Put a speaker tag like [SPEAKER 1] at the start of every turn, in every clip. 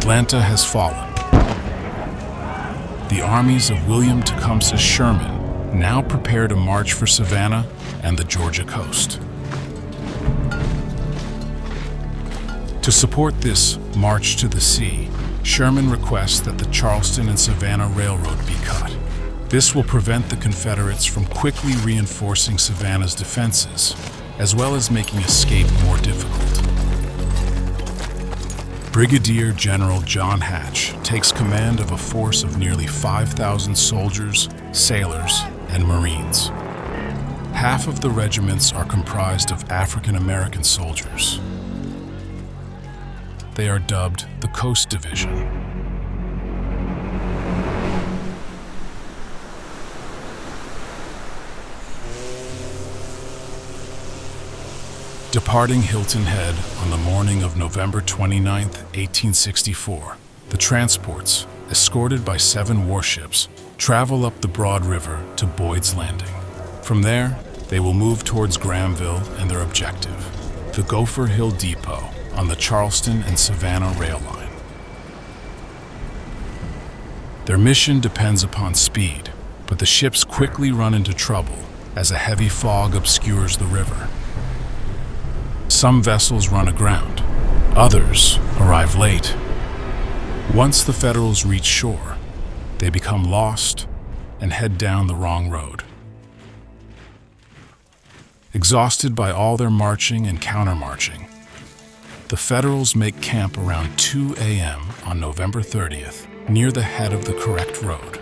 [SPEAKER 1] Atlanta has fallen. The armies of William Tecumseh Sherman now prepare to march for Savannah and the Georgia coast. To support this march to the sea, Sherman requests that the Charleston and Savannah Railroad be cut. This will prevent the Confederates from quickly reinforcing Savannah's defenses, as well as making escape more difficult. Brigadier General John Hatch takes command of a force of nearly 5,000 soldiers, sailors, and Marines. Half of the regiments are comprised of African American soldiers. They are dubbed the Coast Division. Departing Hilton Head on the morning of November 29, 1864, the transports, escorted by 7 warships, travel up the Broad River to Boyd's Landing. From there, they will move towards Grahamville and their objective, the Gopher Hill Depot on the Charleston and Savannah rail line. Their mission depends upon speed, but the ships quickly run into trouble as a heavy fog obscures the river. Some vessels run aground, others arrive late. Once the Federals reach shore, they become lost and head down the wrong road. Exhausted by all their marching and countermarching, the Federals make camp around 2 a.m. on November 30th, near the head of the correct road.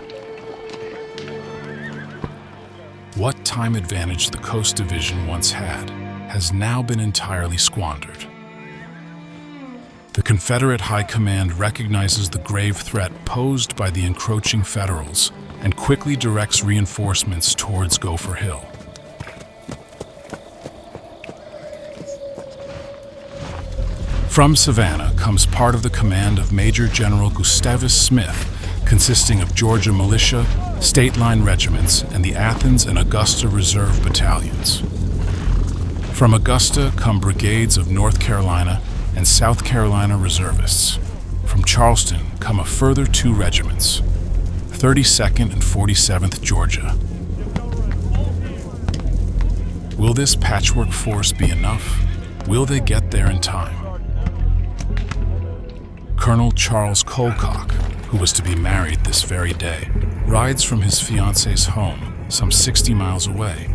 [SPEAKER 1] What time advantage the Coast Division once had has now been entirely squandered. The Confederate High Command recognizes the grave threat posed by the encroaching Federals and quickly directs reinforcements towards Gopher Hill. From Savannah comes part of the command of Major General Gustavus Smith, consisting of Georgia militia, state line regiments, and the Athens and Augusta Reserve battalions. From Augusta come brigades of North Carolina and South Carolina reservists. From Charleston come a further 2 regiments, 32nd and 47th Georgia. Will this patchwork force be enough? Will they get there in time? Colonel Charles Colcock, who was to be married this very day, rides from his fiancée's home some 60 miles away.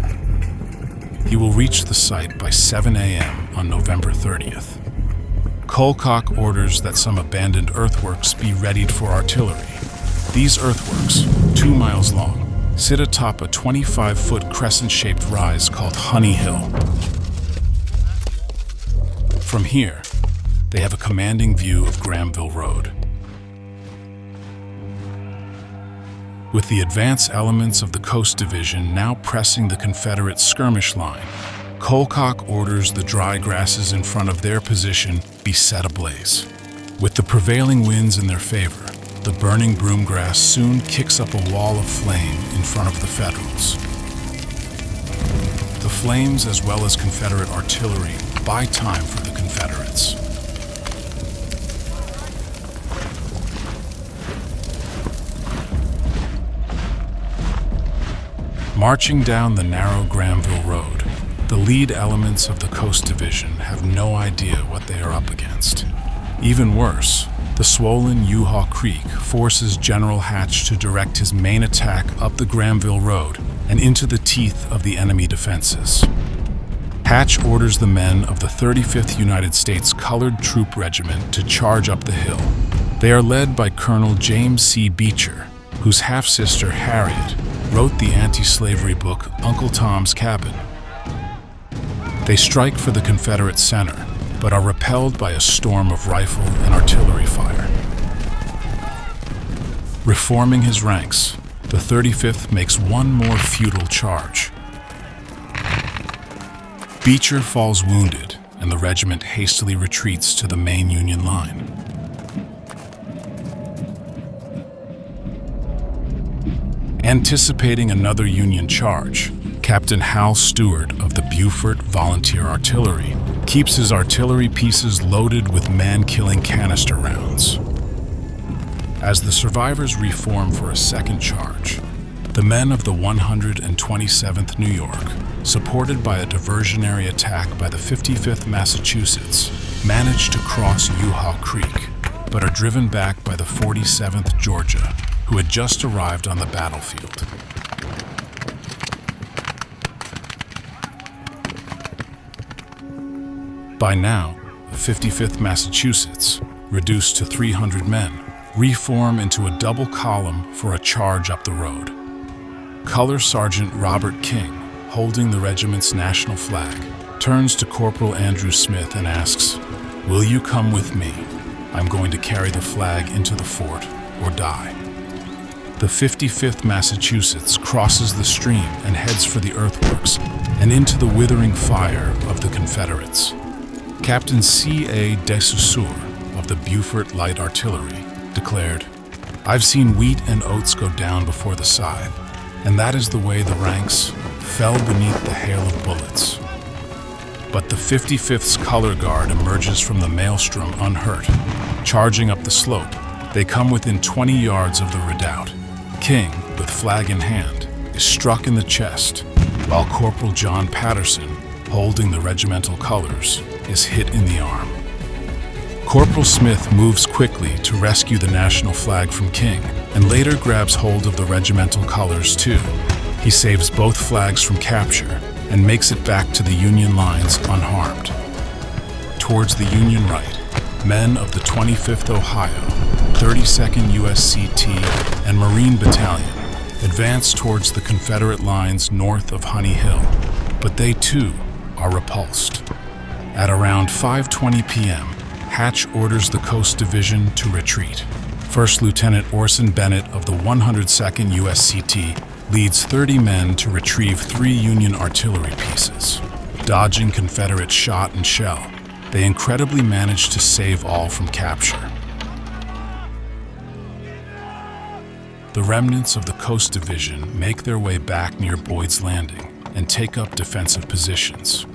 [SPEAKER 1] He will reach the site by 7 a.m. on November 30th. Colcock orders that some abandoned earthworks be readied for artillery. These earthworks, 2 miles long, sit atop a 25-foot crescent-shaped rise called Honey Hill. From here, they have a commanding view of Grahamville Road. With the advance elements of the Coast Division now pressing the Confederate skirmish line, Colcock orders the dry grasses in front of their position be set ablaze. With the prevailing winds in their favor, the burning broomgrass soon kicks up a wall of flame in front of the Federals. The flames, as well as Confederate artillery, buy time for the Confederates. Marching down the narrow Grahamville Road, the lead elements of the Coast Division have no idea what they are up against. Even worse, the swollen Uhaw Creek forces General Hatch to direct his main attack up the Grahamville Road and into the teeth of the enemy defenses. Hatch orders the men of the 35th United States Colored Troop Regiment to charge up the hill. They are led by Colonel James C. Beecher, whose half-sister Harriet wrote the anti-slavery book Uncle Tom's Cabin. They strike for the Confederate center, but are repelled by a storm of rifle and artillery fire. Reforming his ranks, the 35th makes one more futile charge. Beecher falls wounded, and the regiment hastily retreats to the main Union line. Anticipating another Union charge, Captain Hal Stewart of the Beaufort Volunteer Artillery keeps his artillery pieces loaded with man-killing canister rounds. As the survivors reform for a second charge, the men of the 127th New York, supported by a diversionary attack by the 55th Massachusetts, manage to cross Uhaw Creek, but are driven back by the 47th Georgia, who had just arrived on the battlefield. By now, the 55th Massachusetts, reduced to 300 men, reform into a double column for a charge up the road. Color Sergeant Robert King, holding the regiment's national flag, turns to Corporal Andrew Smith and asks, "Will you come with me? I'm going to carry the flag into the fort or die." The 55th Massachusetts crosses the stream and heads for the earthworks and into the withering fire of the Confederates. Captain C.A. de Saussure of the Beaufort Light Artillery declared, "I've seen wheat and oats go down before the scythe, and that is the way the ranks fell beneath the hail of bullets." But the 55th's color guard emerges from the maelstrom unhurt. Charging up the slope, they come within 20 yards of the redoubt. King, with flag in hand, is struck in the chest, while Corporal John Patterson, holding the regimental colors, is hit in the arm. Corporal Smith moves quickly to rescue the national flag from King, and later grabs hold of the regimental colors too. He saves both flags from capture and makes it back to the Union lines unharmed. Towards the Union right, men of the 25th Ohio, 32nd USCT, and Marine Battalion advance towards the Confederate lines north of Honey Hill, but they too are repulsed. At around 5:20 p.m., Hatch orders the Coast Division to retreat. First Lieutenant Orson Bennett of the 102nd USCT leads 30 men to retrieve 3 Union artillery pieces. Dodging Confederate shot and shell, they incredibly manage to save all from capture. The remnants of the Coast Division make their way back near Boyd's Landing and take up defensive positions.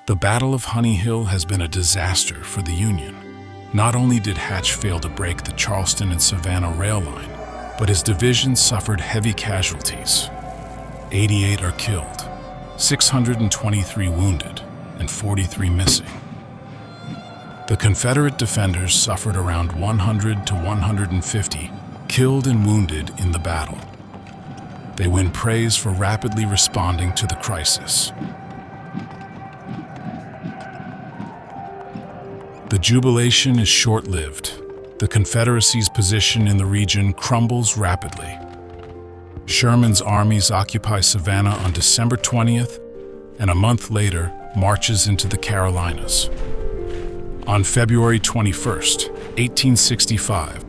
[SPEAKER 1] The Battle of Honey Hill has been a disaster for the Union. Not only did Hatch fail to break the Charleston and Savannah rail line, but his division suffered heavy casualties. 88 are killed, 623 wounded, and 43 missing. The Confederate defenders suffered around 100 to 150 killed and wounded in the battle. They win praise for rapidly responding to the crisis. The jubilation is short-lived. The Confederacy's position in the region crumbles rapidly. Sherman's armies occupy Savannah on December 20th, and a month later marches into the Carolinas. On February 21st, 1865,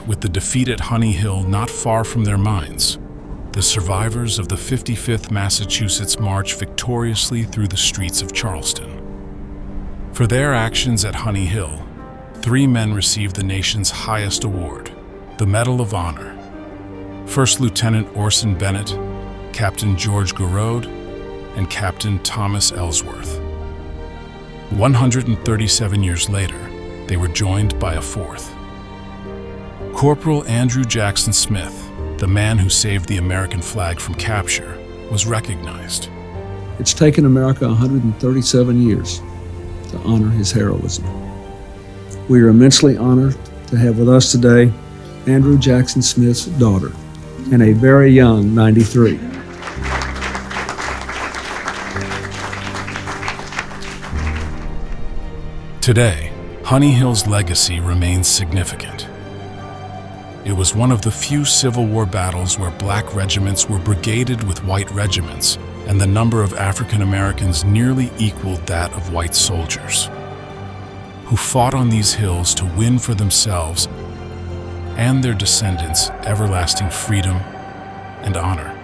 [SPEAKER 1] with the defeat at Honey Hill not far from their minds, the survivors of the 55th Massachusetts march victoriously through the streets of Charleston. For their actions at Honey Hill, 3 men received the nation's highest award, the Medal of Honor. First Lieutenant Orson Bennett, Captain George Garrod, and Captain Thomas Ellsworth. 137 years later, they were joined by a 4th. Corporal Andrew Jackson Smith, the man who saved the American flag from capture, was recognized.
[SPEAKER 2] It's taken America 137 years to honor his heroism. We are immensely honored to have with us today Andrew Jackson Smith's daughter, and a very young 93.
[SPEAKER 1] Today, Honey Hill's legacy remains significant. It was one of the few Civil War battles where black regiments were brigaded with white regiments, and the number of African Americans nearly equaled that of white soldiers, who fought on these hills to win for themselves and their descendants everlasting freedom and honor.